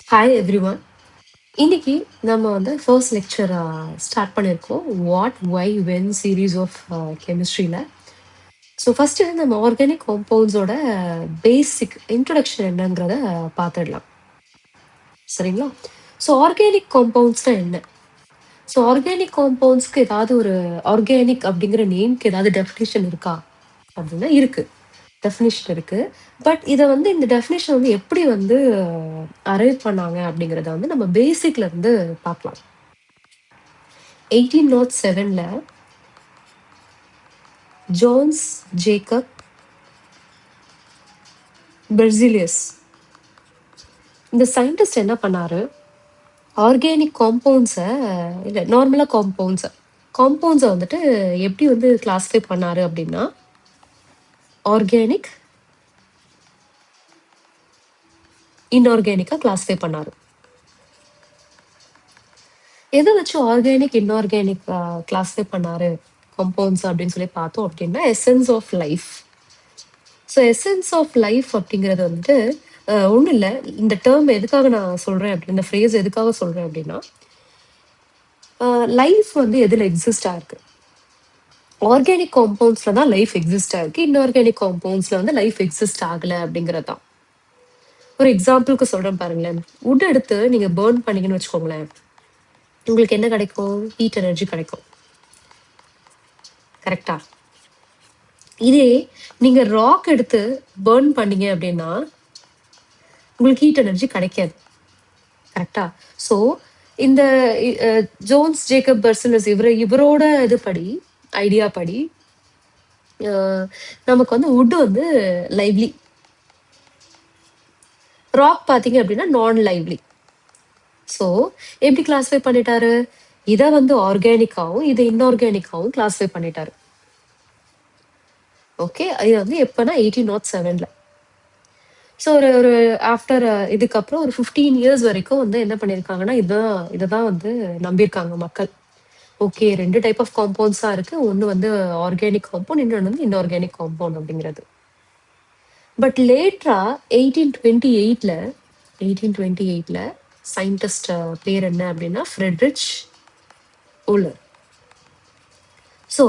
Hi everyone. இன்னைக்கு நம்ம வந்து ஃபர்ஸ்ட் லெக்சர் ஸ்டார்ட் பண்ணியிருக்கோம். What, why, when series of கெமிஸ்ட்ரியில். ஸோ ஃபஸ்ட்டு நம்ம ஆர்கானிக் காம்பவுண்ட்ஸோட பேசிக் இன்ட்ரொடக்ஷன் என்னங்கிறத பார்த்துடலாம். சரிங்களா? ஸோ ஆர்கானிக் காம்பவுண்ட்ஸ்னால் என்ன? ஸோ ஆர்கானிக் காம்பவுண்ட்ஸ்க்கு ஏதாவது ஒரு ஆர்கானிக் அப்படிங்கிற நேம்க்கு ஏதாவது டெஃபினேஷன் இருக்கா அப்படின்னா இருக்கு, டெஃபினேஷன் இருக்கு. பட் இதை வந்து இந்த டெஃபினேஷன் வந்து எப்படி வந்து அரைவ் பண்ணாங்க அப்படிங்கிறத வந்து நம்ம பேசிக்ல இருந்து பார்க்கலாம். 1807ல ஜோன்ஸ் ஜேக்கப் பெர்சிலியஸ் இந்த சயின்டிஸ்ட் என்ன பண்ணாரு, ஆர்கானிக் காம்பவுண்ட்ஸை இல்லை நார்மலாக காம்பவுண்ட்ஸை வந்துட்டு எப்படி வந்து கிளாஸிஃபை பண்ணாரு அப்படின்னா ஆர்கானிக் இன்ஆர்கானிக்காக கிளாஸிஃபை பண்ணாரு. எதை வச்சு ஆர்கானிக் இன்ஆர்கானிக் கிளாஸிஃபை பண்ணாரு காம்பவுண்ட்ஸ் அப்படின்னு சொல்லி பார்த்தோம் அப்படின்னா essence of life. So essence of life அப்படிங்கிறது வந்துட்டு ஒன்றும் இல்லை. இந்த டேர்ம் எதுக்காக நான் சொல்கிறேன் அப்படின்னு, இந்த ஃப்ரேஸ் எதுக்காக சொல்கிறேன் அப்படின்னா லைஃப் வந்து எதில் எக்ஸிஸ்ட் ஆயிருக்கு, ஆர்கானிக் காம்பவுண்ட்ஸில் தான் லைஃப் எக்ஸிஸ்ட் ஆயிருக்கு, இன்ஆர்கானிக் காம்பவுண்ட்ஸில் வந்து லைஃப் எக்ஸிஸ்ட் ஆகலை அப்படிங்கிறது தான். ஒரு எக்ஸாம்பிளுக்கு சொல்கிறேன் பாருங்களேன். வுட் எடுத்து நீங்கள் பேர்ன் பண்ணீங்கன்னு வச்சுக்கோங்களேன், உங்களுக்கு என்ன கிடைக்கும்? ஹீட் எனர்ஜி கிடைக்கும். கரெக்டா? இதே நீங்கள் ராக் எடுத்து பேர்ன் பண்ணீங்க அப்படின்னா உங்களுக்கு ஹீட் எனர்ஜி கிடைக்காது. கரெக்டா? ஸோ இந்த ஜோன்ஸ் ஜேக்கப் பெர்சிலியஸ் இவரோட இதுபடி, ஐடியா படி நமக்கு வந்து வுட் வந்து லைவ்லி, ராக் பார்த்தீங்க அப்படின்னா நான் லைவ்லி. ஸோ எப்படி கிளாஸிஃபை பண்ணிட்டாரு? இதை வந்து ஆர்கானிக்காவும் இதை இன்ஆர்கானிக்காவும் கிளாஸிஃபை பண்ணிட்டாரு. ஓகே, இது வந்து எப்போனா 1807ல. ஸோ ஒரு ஆஃப்டர் இதுக்கப்புறம் ஒரு 15 இயர்ஸ் வரைக்கும் வந்து என்ன பண்ணியிருக்காங்கன்னா இதை தான் வந்து நம்பியிருக்காங்க மக்கள். ஓகே, 2 டைப் ஆஃப் காம்பவுண்ட்ஸாக இருக்கு. ஒன்று வந்து ஆர்கானிக் காம்பவுண்ட், இன்னொன்று வந்து இன்ஆர்கானிக் காம்பவுண்ட் அப்படிங்கிறது. பட் லேட்டரா 1828ல சயின்டிஸ்ட் பேர் என்ன அப்படின்னா ஃப்ரெட்ரிச் ஊலர். ஸோ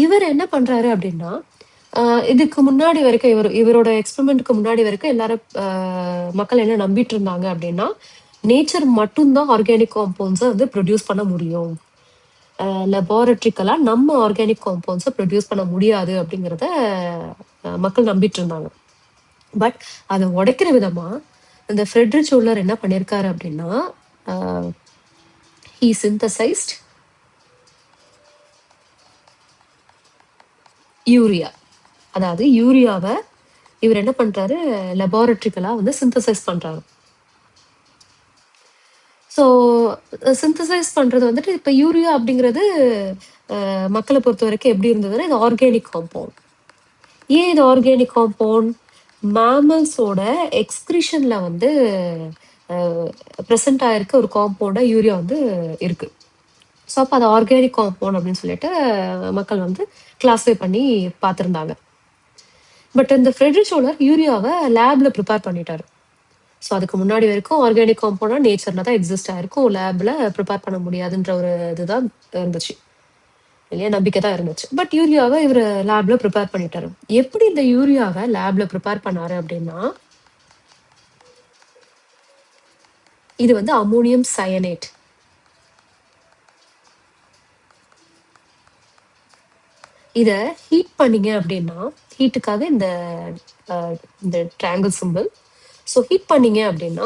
இவர் என்ன பண்றாரு அப்படின்னா இதுக்கு முன்னாடி வரைக்கும் இவரோட எக்ஸ்பெரிமெண்ட்டுக்கு முன்னாடி வரைக்கும் எல்லாரும் மக்கள் என்ன நம்பிட்டு இருந்தாங்க அப்படின்னா நேச்சர் மட்டும்தான் ஆர்கானிக் காம்பவுண்ட்ஸை வந்து ப்ரொடியூஸ் பண்ண முடியும், லெபார்டரிக்கலா நம்ம ஆர்கானிக் காம்பவுண்ட்ஸை ப்ரொடியூஸ் பண்ண முடியாது அப்படிங்கிறத மக்கள் நம்பிட்டு இருந்தாங்க. பட் அதை உடைக்கிற விதமா இந்த ஃப்ரெட்ரிச் ஊலர் என்ன பண்ணியிருக்காரு அப்படின்னா ஹீ சிந்தசைஸ்ட் யூரியா. அதாவது யூரியாவை இவர் என்ன பண்றாரு, லெபார்டரிக்கலா வந்து சிந்தசைஸ் பண்றாரு. ஸோ சிந்தசைஸ் பண்றது வந்துட்டு இப்போ யூரியா அப்படிங்கிறது மக்களை பொறுத்த வரைக்கும் எப்படி இருந்ததுன்னா இது ஆர்கானிக் காம்பவுண்ட். ஏன் இது ஆர்கானிக் காம்பவுண்ட்? மேமல்ஸோட எக்ஸ்கிரிஷன்ல வந்து ப்ரெசென்ட் ஆயிருக்க ஒரு காம்பவுண்டா யூரியா வந்து இருக்கு. ஸோ அப்போ அது ஆர்கானிக் காம்பவுண்ட் அப்படின்னு சொல்லிட்டு மக்கள் வந்து கிளாஸிஃபை பண்ணி பார்த்துருந்தாங்க. பட் இந்த ஃப்ரெட்ரிச் ஊலர் யூரியாவை லேப்ல ப்ரிப்பேர் பண்ணிட்டாரு. ஸோ அதுக்கு முன்னாடி வரைக்கும் ஆர்கானிக் காம்பவுண்டா நேச்சர்ல தான் எக்ஸிஸ்ட் ஆயிருக்கும், லேப்ல ப்ரிப்பேர் பண்ண முடியாதுன்ற ஒரு இதுதான் இருந்துச்சு இல்லையா, நம்பிக்கை தான் இருந்துச்சு. பட் யூரியாவை இவர் லேப்ல ப்ரிப்பேர் பண்ணிட்டாரு. எப்படி இந்த யூரியாவை லேப்ல ப்ரிப்பேர் பண்ணாரு அப்படின்னா இது வந்து அமோனியம் சயனேட். இதை ஹீட் பண்ணீங்க அப்படின்னா, ஹீட்டுக்காக இந்த ட்ரையாங்கிள் சிம்பிள். ஸோ ஹீட் பண்ணீங்க அப்படின்னா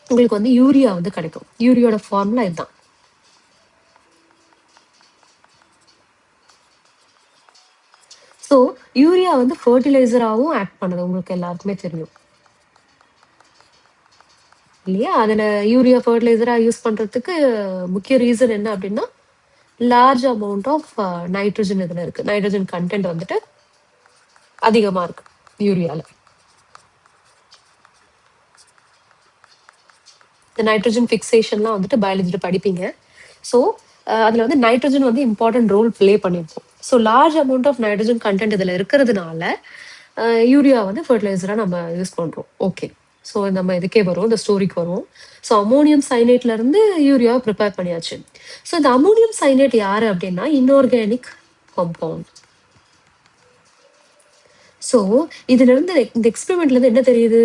உங்களுக்கு வந்து யூரியா வந்து கிடைக்கும். யூரியோட ஃபார்முலா இதுதான். ஸோ யூரியா வந்து ஃபர்டிலைசராகவும் ஆக்ட் பண்ணுது, உங்களுக்கு எல்லாருக்குமே தெரியும் இல்லையா. அதில் யூரியா ஃபர்டிலைசராக யூஸ் பண்ணுறதுக்கு முக்கிய ரீசன் என்ன அப்படின்னா லார்ஜ் அமௌண்ட் ஆஃப் நைட்ரஜன் இதில் இருக்கு. நைட்ரஜன் கண்டென்ட் வந்துட்டு அதிகமாக இருக்கு யூரியாவில். இந்த நைட்ரஜன் ஃபிக்சேஷன்லாம் வந்துட்டு பயாலஜியில் படிப்பீங்க. ஸோ அதில் வந்து நைட்ரஜன் வந்து இம்பார்ட்டன்ட் ரோல் ப்ளே பண்ணியிருப்போம். So large amount of nitrogen content இதில் இருக்கிறதுனால யூரியா வந்து ஃபர்டிலைசராக நம்ம யூஸ் பண்ணுறோம். ஓகே, ஸோ நம்ம இதுக்கே வரும், இந்த ஸ்டோரிக்கு வரும். ஸோ அம்மோனியம் சயனேட்ல இருந்து யூரியாவ ப்ரிப்பேர் பண்ணியாச்சு. ஸோ இந்த அம்மோனியம் சயனேட் யாரு அப்படின்னா இன்ஆர்கானிக் காம்பவுண்ட். ஸோ இதுலருந்து இந்த எக்ஸ்பெரிமெண்ட்ல இருந்து என்ன தெரியுது?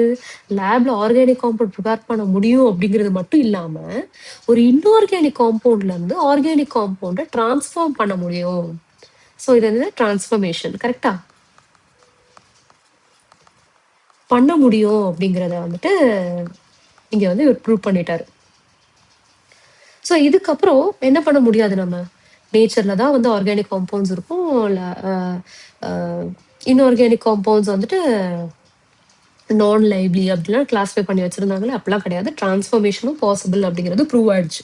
லேப்ல ஆர்கானிக் காம்பவுண்ட் ப்ரிப்பேர் பண்ண முடியும் அப்படிங்கிறது மட்டும் இல்லாம, ஒரு இன்ஆர்கானிக் காம்பவுண்ட்ல இருந்து ஆர்கானிக் காம்பவுண்ட டிரான்ஸ்ஃபார்ம் பண்ண முடியும். ஸோ இது வந்து டிரான்ஸ்ஃபர்மேஷன். கரெக்ட்டா? பண்ண முடியும் அப்படிங்கிறத வந்துட்டு இங்க வந்து இவர் ப்ரூவ் பண்ணிட்டாரு. ஸோ இதுக்கப்புறம் என்ன பண்ண முடியாது நம்ம? நேச்சர்ல தான் வந்து ஆர்கானிக் காம்பவுண்ட்ஸ் இருக்கும். அ அ இன்ஆர்கானிக் காம்பவுண்ட்ஸ் வந்துட்டு நான் லைவ்லி அப்படிலாம் கிளாஸிஃபை பண்ணி வச்சிருந்தாங்களே, அப்படிலாம் கிடையாது. டிரான்ஸ்ஃபர்மேஷனும் பாசிபிள் அப்படிங்கிறது ப்ரூவ் ஆயிடுச்சு.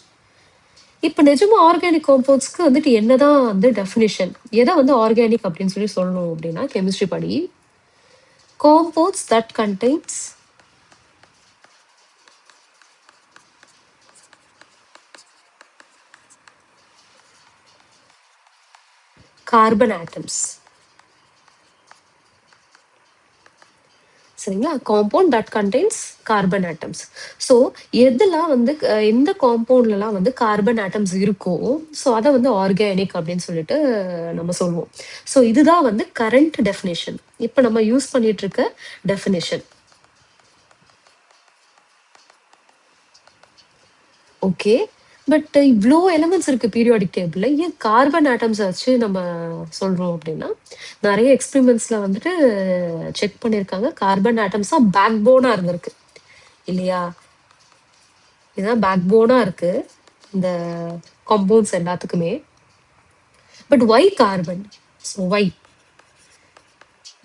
இப்ப நிஜமா ஆர்கானிக் காம்பவுண்ட்ஸ்க்கு வந்துட்டு என்னதான் வந்து டெஃபினிஷன்? எத வந்து ஆர்கானிக் அப்படின்னு சொல்லணும் அப்படின்னா, கெமிஸ்ட்ரி படி compounds that contains carbon atoms. சரிங்களா? Compound that contains carbon atoms. So எதெல்லாம் வந்து எந்த காம்பவுண்ட்லலாம் வந்து கார்பன் ஆட்டம்ஸ் இருக்கோ, ஸோ அத வந்து ஆர்கானிக் அப்படின்னு சொல்லிட்டு நம்ம சொல்வோம். ஸோ இதுதான் வந்து கரண்ட் டெஃபினிஷன். இப்ப நம்ம யூஸ் பண்ணிட்டு இருக்க டெஃபினிஷன். ஓகே. பட் இவ்ளோ எலிமெண்ட்ஸ் இருக்கு பீரியாடிக் டேபிள்ல. ஏன் கார்பன் ஆட்டம்ஸ வச்சு நம்ம சொல்றோம் அப்டின்னா, நெறைய எக்ஸ்பெரிமெண்ட்ஸ்ல வந்துட்டு செக் பண்ணியிருக்காங்க. கார்பன் ஆட்டம்ஸா பேக் போனா இருந்திருக்கு. இல்லையா? இதுதான் பேக் போனா இருக்கு. இந்த காம்பவுண்ட்ஸ் எல்லாத்துக்குமே. But why carbon? So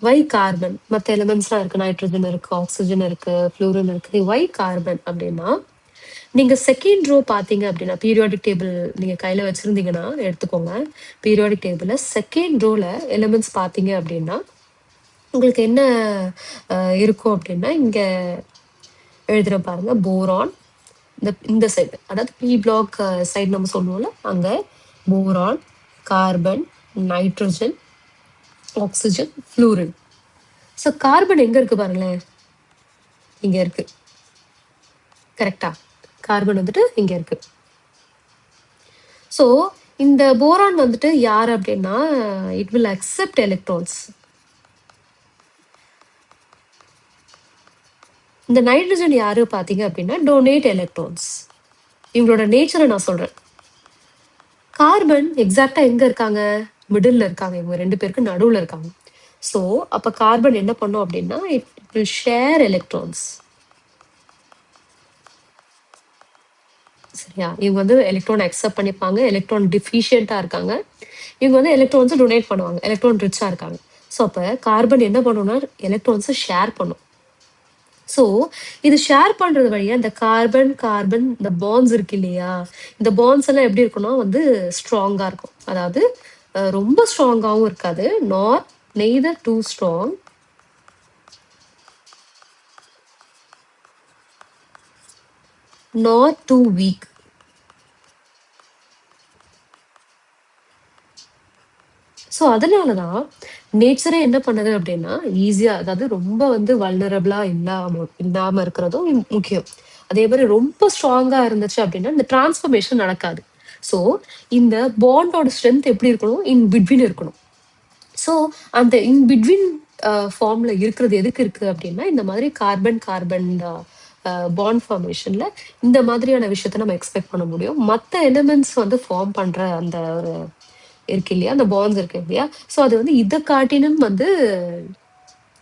why carbon? மத்த எலிமெண்ட்ஸ்லாம் இருக்கு. நைட்ரஜன் இருக்கு, ஆக்ஸிஜன் இருக்கு, ஃப்ளூரின் இருக்கு. ஒய் கார்பன் அப்டின்னா, நீங்க செகண்ட் ரோ பார்த்தீங்க அப்படின்னா, பீரியாடிக் டேபிள் நீங்க கையில வச்சிருந்தீங்கன்னா எடுத்துக்கோங்க. பீரியாடிக் டேபிள்ல செகண்ட் ரோல எலிமெண்ட்ஸ் பார்த்தீங்க அப்படின்னா, உங்களுக்கு என்ன அ இருக்கும் அப்படின்னா, இங்க எழுதுறேன் பாருங்க. போரான் இந்த சைடு அதாவது பி பிளாக் சைடு நம்ம சொல்லுவோம்ல, அங்க boron, carbon, nitrogen, oxygen, fluorine. So carbon எங்க இருக்கு பாருங்களேன். இங்க இருக்கு. கரெக்ட்டா? கார்பன் வந்துட்டு இங்க இருக்கு. ஸோ இந்த போரான் வந்துட்டு யாரு அப்படின்னா, இட் வில் அக்செப்ட் எலக்ட்ரான்ஸ். இந்த நைட்ரஜன் யாரு பார்த்தீங்க அப்படின்னா, டொனேட் எலக்ட்ரான்ஸ். இவங்களோட நேச்சர நான் சொல்றேன். கார்பன் எக்ஸாக்ட்டா எங்க இருக்காங்க? மிடில்ல இருக்காங்க. இவங்க 2 பேருக்கு நடுவுல இருக்காங்க. ஸோ அப்ப கார்பன் என்ன பண்ணும் அப்படின்னா, இட் வில் ஷேர் எலக்ட்ரான்ஸ். சரியா? இவங்க வந்து எலக்ட்ரான் அக்செப்ட் பண்ணிப்பாங்க. எலக்ட்ரான் டிஃபிஷியன்ட்டா இருக்காங்க. இவங்க வந்து எலக்ட்ரான்ஸ டொனேட் பண்ணுவாங்க. எலக்ட்ரான் ரிச்சா இருக்காங்க. ஸோ அப்ப கார்பன் என்ன பண்ணும்னா, எலக்ட்ரான்ஸ ஷேர் பண்ணும். ஸோ இது ஷேர் பண்றது வழியா இந்த கார்பன், கார்பன் இந்த பாண்ட்ஸ் இருக்கு இல்லையா? இந்த பாண்ட்ஸ் எல்லாம் எப்படி இருக்கும்னா வந்து ஸ்ட்ராங்கா இருக்கும். அதாவது ரொம்ப ஸ்ட்ராங்காவும் இருக்காது. Neither too strong not too weak. So அதனால தான் நேச்சரே என்ன பண்ணுது அப்படின்னா, ஈஸியா அதாவது ரொம்ப வந்து வல்னரபிளா இல்லாம இல்லாம இருக்கிறதும் முக்கியம். அதே மாரி ரொம்ப ஸ்ட்ராங்கா இருந்துச்சு அப்படின்னா, இந்த டிரான்ஸ்ஃபர்மேஷன் நடக்காது. ஸோ இந்த பாண்டோட ஸ்ட்ரென்த் எப்படி இருக்கணும்? இன் பிட்வீன் இருக்கணும். ஸோ அந்த இன் பிட்வீன் ஃபார்ம்ல இருக்கிறது எதுக்கு இருக்கு அப்படின்னா, இந்த மாதிரி கார்பன் கார்பன் பாண்ட் ஃபார்மேஷன்ல இந்த மாதிரியான விஷயத்த நம்ம எக்ஸ்பெக்ட் பண்ண முடியும். மத்த எலிமெண்ட்ஸ் வந்து ஃபார்ம் பண்ற அந்த ஒரு இருக்கு இல்லையா? அந்த பாண்ட்ஸ் இருக்கு இல்லையா? ஸோ அது வந்து இத காட்டிலும் வந்து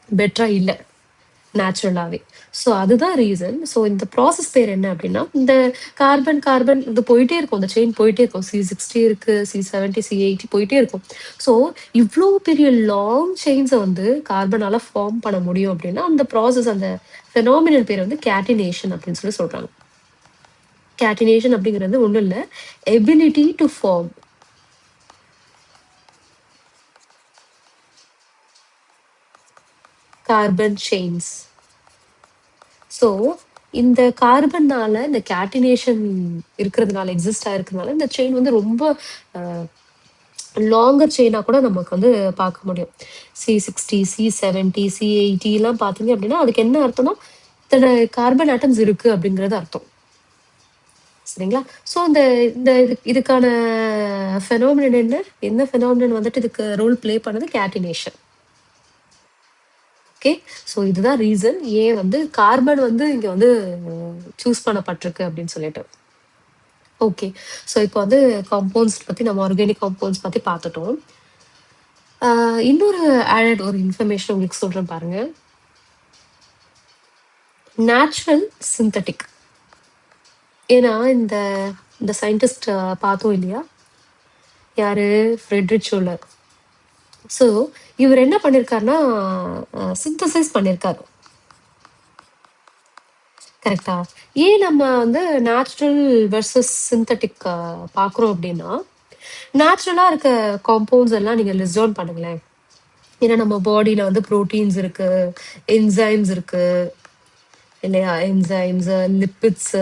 பெட்டரா இல்ல. நேச்சுரலாவே. ஸோ அதுதான் ரீசன். ஸோ இந்த ப்ராசஸ் பேர் என்ன அப்டின்னா, இந்த கார்பன், கார்பன் இது போயிட்டே இருக்கும். அந்த செயின் போயிட்டே இருக்கும். C60 இருக்கு, C70, C80 போயிட்டே இருக்கும். ஸோ இவ்ளோ பெரிய லாங் செயின்ஸ வந்து கார்பனால ஃபார்ம் பண்ண முடியும் அப்டின்னா, அந்த ப்ராசஸ் அந்த ஃபெனாமினல் பேர் வந்து கேட்டினேஷன் அப்டின்னு சொல்றாங்க. கேட்டினேஷன் அப்டிங்கிறது ஒண்ணும் இல்ல. Ability to form carbon chains. So இந்த கார்பன்னால இந்த கேட்டினேஷன் இருக்கிறதுனால, எக்ஸிஸ்ட் ஆயிருக்கிறதுனால, இந்த செயின் வந்து ரொம்ப அ லாங்கர் செயினா கூட நமக்கு வந்து பார்க்க முடியும். C60, C70, C80லாம் பார்த்தீங்க அப்படின்னா, அதுக்கு என்ன அர்த்தம்னா, இத்தனை கார்பன் ஆட்டம்ஸ் இருக்கு அப்படிங்கிறது அர்த்தம். சரிங்களா? ஸோ இந்த இந்த இதுக்கான ஃபெனோமெனன் என்ன? என்ன ஃபெனோமெனன் வந்துட்டு இதுக்கு ரோல் ப்ளே பண்ணுது? கேட்டினேஷன். ஓகே. ஸோ இதுதான் ரீசன் ஏன் வந்து கார்பன் வந்து இங்க வந்து சூஸ் பண்ணப்பட்டிருக்கு அப்படின்னு சொல்லிட்டு. ஓகே. ஸோ இப்போ வந்து காம்பவுண்ட்ஸ் பத்தி நம்ம ஆர்கானிக் காம்பவுண்ட்ஸ் பத்தி பார்த்துட்டோம். இன்னொரு ஆடட் ஒரு இன்ஃபர்மேஷன் உங்களுக்கு சொல்றேன் பாருங்க. Natural synthetic. ஏன்னா இந்த இந்த சயின்டிஸ்ட் பார்த்தோம் இல்லையா? யாரு? ஃப்ரெட்ரிக் ஷோலர். ஸோ இவர் என்ன பண்ணியிருக்காருன்னா சிந்தசைஸ் பண்ணியிருக்காரு. கரெக்டா? ஏன் நம்ம வந்து நேச்சுரல் வெர்சஸ் சிந்தட்டிக் பார்க்குறோம் அப்படின்னா, நேச்சுரலா இருக்க காம்பவுண்ட்ஸ் எல்லாம் நீங்க லிஸ்ட் டவுன் பண்ணுங்களேன். ஏன்னா நம்ம பாடியில வந்து புரோட்டீன்ஸ் இருக்கு, என்சைம்ஸ் இருக்கு இல்லையா? Enzymes, lipids,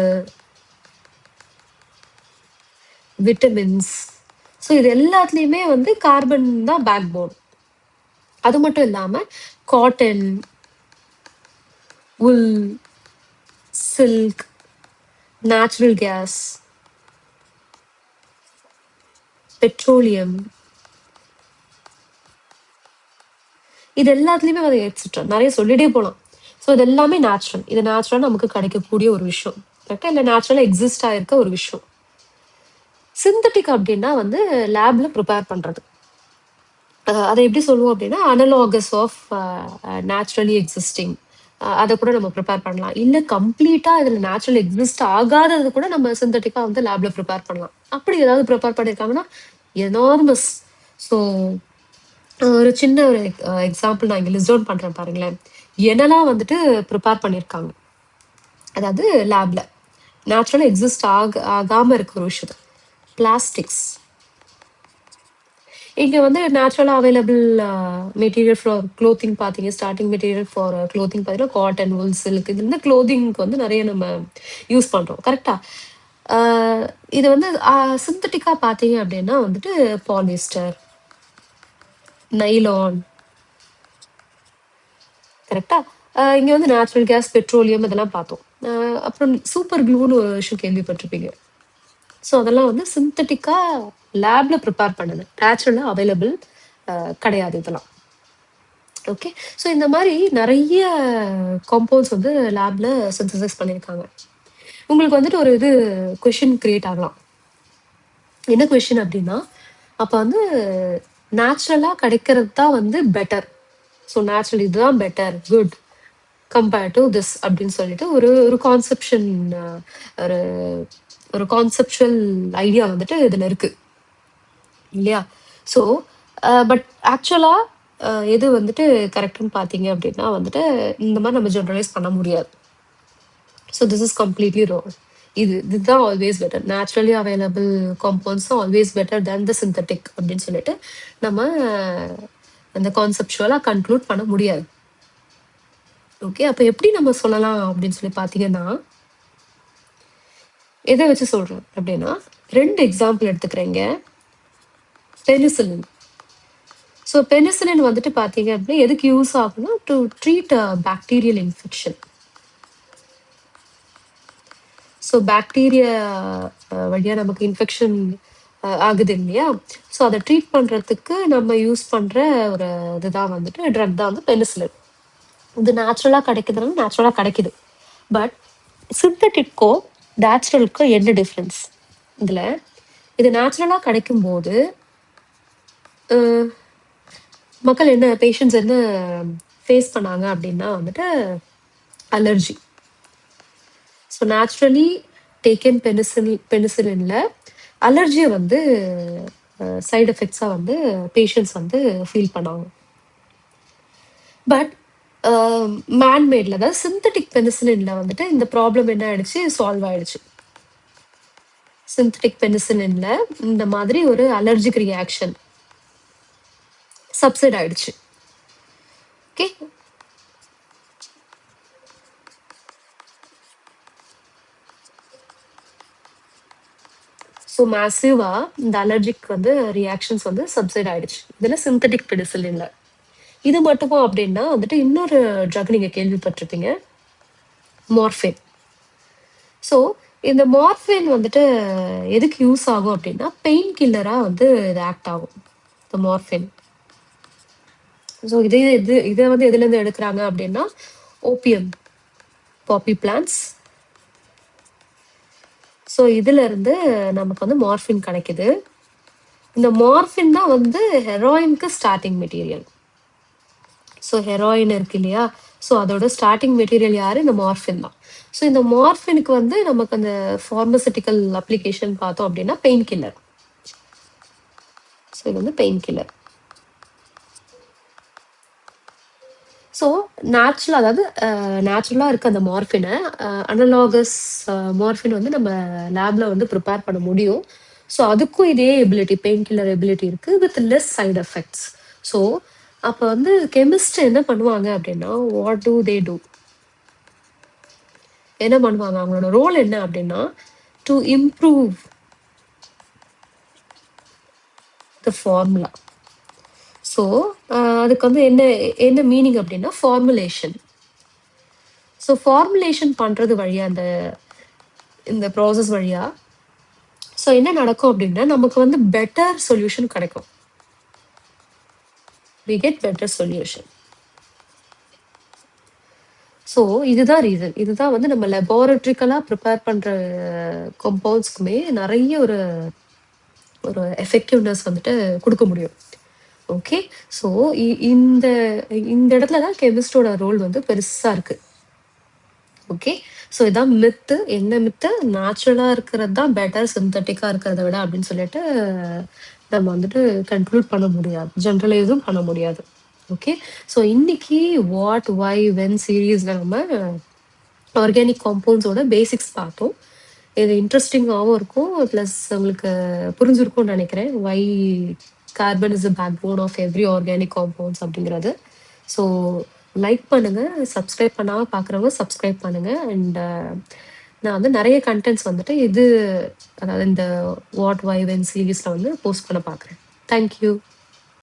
vitamins. ஸோ இது எல்லாத்துலயுமே வந்து கார்பன் தான் பேக் போன். அது மட்டும் இல்லாம காட்டன், உல், சில்க், நேச்சுரல் கேஸ், பெட்ரோலியம், இது எல்லாத்துலயுமே வந்து எக்ஸெட்ரா நிறைய சொல்லிட்டே போலாம். ஸோ இது எல்லாமே நேச்சுரல். இது நேச்சுரலா நமக்கு கிடைக்கக்கூடிய ஒரு விஷயம். கரெக்டா? இல்ல நேச்சுரலா எக்ஸிஸ்ட் ஆயிருக்க ஒரு விஷயம். சிந்தட்டிக் அப்படின்னா வந்து லேப்ல ப்ரிப்பேர் பண்றது. அதை எப்படி சொல்லுவோம் அப்படின்னா அனலாகஸ் ஆஃப் நேச்சுரலி எக்ஸிஸ்டிங். அதை கூட நம்ம ப்ரிப்பேர் பண்ணலாம். இல்ல கம்ப்ளீட்டா இதுல நேச்சுரல் எக்ஸிஸ்ட் ஆகாதது கூட நம்ம சிந்தட்டிக்கா வந்து லேப்ல ப்ரிப்பேர் பண்ணலாம். அப்படி ஏதாவது ப்ரிப்பேர் பண்ணிருக்காங்கன்னா எனார்மஸ். ஸோ ஒரு சின்ன ஒரு எக்ஸாம்பிள் நான் இங்க லிஸ்ட் டவுன் பண்றேன் பாருங்களேன். என்னெல்லாம் வந்துட்டு ப்ரிப்பேர் பண்ணிருக்காங்க, அதாவது லேப்ல நேச்சுரலா எக்ஸிஸ்ட் ஆகாம இருக்க ஒரு விஷயத்த. பிளாஸ்டிக்ஸ். இங்க வந்து நேச்சுரலா அவைலபிள் மெட்டீரியல் ஃபார் க்ளோத்திங் பார்த்தீங்க. ஸ்டார்டிங் மெட்டீரியல் ஃபார் க்ளோத்திங் பார்த்தீங்கன்னா காட்டன், உல், சில்க். இது வந்து க்ளோதிங்க்கு வந்து நிறைய நம்ம யூஸ் பண்றோம். கரெக்டா? இது வந்து சிந்தட்டிக்கா பார்த்தீங்க அப்படின்னா வந்துட்டு பாலிஸ்டர், நைலான். கரெக்டா? இங்க வந்து நேச்சுரல் கேஸ், பெட்ரோலியம் இதெல்லாம் பார்த்தோம். அப்புறம் சூப்பர் க்ளூன்னு ஒரு விஷயம் கேள்விப்பட்டிருப்பீங்க. ஸோ அதெல்லாம் வந்து சிந்தட்டிக்கா லேப்ல ப்ரிப்பேர் பண்ணது. நேச்சுரலா அவைலபிள் கிடையாது இதெல்லாம். ஓகே. ஸோ இந்த மாதிரி நிறைய காம்பவுண்ட்ஸ் வந்து லேப்ல சிந்தசைஸ் பண்ணியிருக்காங்க. உங்களுக்கு வந்துட்டு ஒரு இது கொஷின் கிரியேட் ஆகலாம். என்ன கொஷின் அப்படின்னா, அப்போ வந்து நேச்சுரலா கிடைக்கிறது தான் வந்து பெட்டர். ஸோ நேச்சுரல் இதுதான் better, good compared to this அப்படின்னு சொல்லிட்டு ஒரு ஒரு கான்செப்ஷன், ஒரு ஒரு கான்செப்சுவல் ஐடியா வந்துட்டு இதுல இருக்கு இல்லையா? ஸோ பட் ஆக்சுவலா எது வந்துட்டு கரெக்ட்னு பார்த்தீங்க அப்படின்னா வந்துட்டு இந்த மாதிரி நம்ம ஜெனரலைஸ் பண்ண முடியாது. So this is completely wrong. இதுதான் always better. Naturally available compounds always better than the synthetic அப்படின்னு சொல்லிட்டு நம்ம அந்த கான்செப்சுவலா கன்க்ளூட் பண்ண முடியாது. ஓகே. அப்ப எப்படி நம்ம சொல்லலாம் அப்படின்னு சொல்லி பார்த்தீங்கன்னா, எதை வச்சு சொல்றேன் அப்படின்னா 2 எக்ஸாம்பிள் எடுத்துக்கிறேங்க. பெனிசிலின். ஸோ பெனிசிலின் வந்துட்டு பார்த்தீங்க அப்படின்னா எதுக்கு யூஸ் ஆகும்னா to treat bacterial infection. So bacteria வழியா நமக்கு இன்ஃபெக்ஷன் ஆகுது இல்லையா? ஸோ அதை ட்ரீட் பண்றதுக்கு நம்ம யூஸ் பண்ற ஒரு இதுதான் வந்துட்டு ட்ரக் தான் வந்து பெனிசிலின். இது நேச்சுரலா கிடைக்குதுன்னா நேச்சுரலா கிடைக்குது. பட் சிந்தட்டிக்கோ நேச்சுரலுக்கோ என்ன டிஃப்ரென்ஸ் இதுல? இது நேச்சுரலா கிடைக்கும் போது மக்கள் என்ன, பேஷண்ட்ஸ் என்ன ஃபேஸ் பண்ணாங்க அப்படின்னா வந்துட்டு அலர்ஜி. ஸோ நேச்சுரலி டேக்கன் பெனிசிலின்ல அலர்ஜியை வந்து சைடு எஃபெக்ட்ஸா வந்து பேஷண்ட்ஸ் வந்து ஃபீல் பண்ணாங்க. பட் மேன்மேட்ல, அதாவது சிந்தட்டிக் பெனிசிலின்ல வந்துட்டு இந்த ப்ராப்ளம் என்ன ஆயிடுச்சு, சால்வ் ஆயிடுச்சு. சிந்தட்டிக் பெனிசிலின்ல இந்த மாதிரி ஒரு அலர்ஜிக் ரியாக்ஷன் சப்சைட் ஆயிடுச்சு. ஓகே. ஸோ மேசிவா இந்த அலர்ஜிக் வந்து ரியாக்ஷன்ஸ் வந்து சப்சைட் ஆயிடுச்சு இதுல சிந்தட்டிக் பெனிசிலின்ல. இது மட்டுமா அப்படின்னா வந்துட்டு இன்னொரு ட்ரக் நீங்க கேள்விப்பட்டிருப்பீங்க, மார்ஃபின். ஸோ இந்த மார்ஃபின் வந்துட்டு எதுக்கு யூஸ் ஆகும் அப்படின்னா, பெயின் கில்லரா வந்து இது ஆக்ட் ஆகும். இந்த மார்ஃபின். ஸோ இத வந்து எதுலேருந்து எடுக்குறாங்க அப்படின்னா, ஓபியம், பாப்பி பிளான்ட்ஸ். ஸோ இதிலிருந்து நமக்கு வந்து மார்ஃபின் கிடைக்குது. இந்த மார்ஃபின் தான் வந்து ஹெராயினுக்கு ஸ்டார்ட்டிங் மெட்டீரியல். ஸோ ஹெராயின் இருக்கு இல்லையா? ஸோ அதோட ஸ்டார்ட்டிங் மெட்டீரியல் யாரு? இந்த மார்ஃபின் தான். ஸோ இந்த மார்ஃபினுக்கு வந்து நமக்கு அந்த பார்மசூட்டிக்கல் அப்ளிகேஷன் பார்த்தோம் அப்படின்னா பெயின் கில்லர். ஸோ இது வந்து பெயின் கில்லர். ஸோ நேச்சுரலா அதாவது நேச்சுரலா இருக்க அந்த மார்ஃபின அனலாகஸ் மார்ஃபின் வந்து நம்ம லேப்ல வந்து ப்ரிப்பேர் பண்ண முடியும். ஸோ அதுக்கும் இதே எபிலிட்டி பெயின் கில்லர் எபிலிட்டி இருக்கு with less side effects. So அப்ப வந்து கெமிஸ்ட் என்ன பண்ணுவாங்க அப்படின்னா, வாட் டூ தே டூ? என்ன பண்ணுவாங்க? அவங்களோட ரோல் என்ன அப்படின்னா, to improve the formula. So அதுக்கு வந்து என்ன என்ன மீனிங் அப்படின்னா ஃபார்முலேஷன். ஸோ ஃபார்முலேஷன் பண்றது வழியா இந்த ப்ராசஸ் வழியா ஸோ என்ன நடக்கும் அப்படின்னா, நமக்கு வந்து பெட்டர் சொல்யூஷன் கிடைக்கும். We get better solution. So இதுதான் ரீசன். இதுதான் வந்து நம்ம லெபார்டரிக்கலா ப்ரிப்பேர் பண்ற கம்பவுண்ட்ஸ்க்குமே நிறைய ஒரு ஒரு எஃபெக்டிவ்னஸ் வந்துட்டு குடுக்க முடியும். ஓகே. ஸோ இந்த இந்த இடத்துல தான் கெமிஸ்ட்டோட ரோல் வந்து பெருசா இருக்கு. ஓகே. ஸோ இதான் மித்து. என்ன மித்து? நேச்சுரலா இருக்கிறது தான் பெட்டர் சிந்தெட்டிக்கா இருக்கிறத விட அப்படின்னு சொல்லிட்டு நம்ம வந்துட்டு கன்க்ளூட் பண்ண முடியாது. ஜெனரலைஸும் பண்ண முடியாது. ஓகே. ஸோ இன்னைக்கு வாட், வை, வென் சீரீஸ்ல நம்ம ஆர்கானிக் காம்பவுண்ட்ஸோட பேசிக்ஸ் பார்த்தோம். இது இன்ட்ரெஸ்டிங்காவும் இருக்கும். பிளஸ் உங்களுக்கு புரிஞ்சிருக்கும்னு நினைக்கிறேன். Why carbon is the backbone of every organic compounds அப்படிங்கிறது. ஸோ லைக் பண்ணுங்க. சப்ஸ்கிரைப் பண்ணாம பார்க்குறவங்க சப்ஸ்கிரைப் பண்ணுங்க. அண்ட் நான் வந்து நிறைய கண்டென்ட்ஸ் வந்துட்டு அதாவது இந்த வாட், வை, வென் சீரீஸ்ல வந்து போஸ்ட் பண்ண பார்க்குறேன். தேங்க்யூ.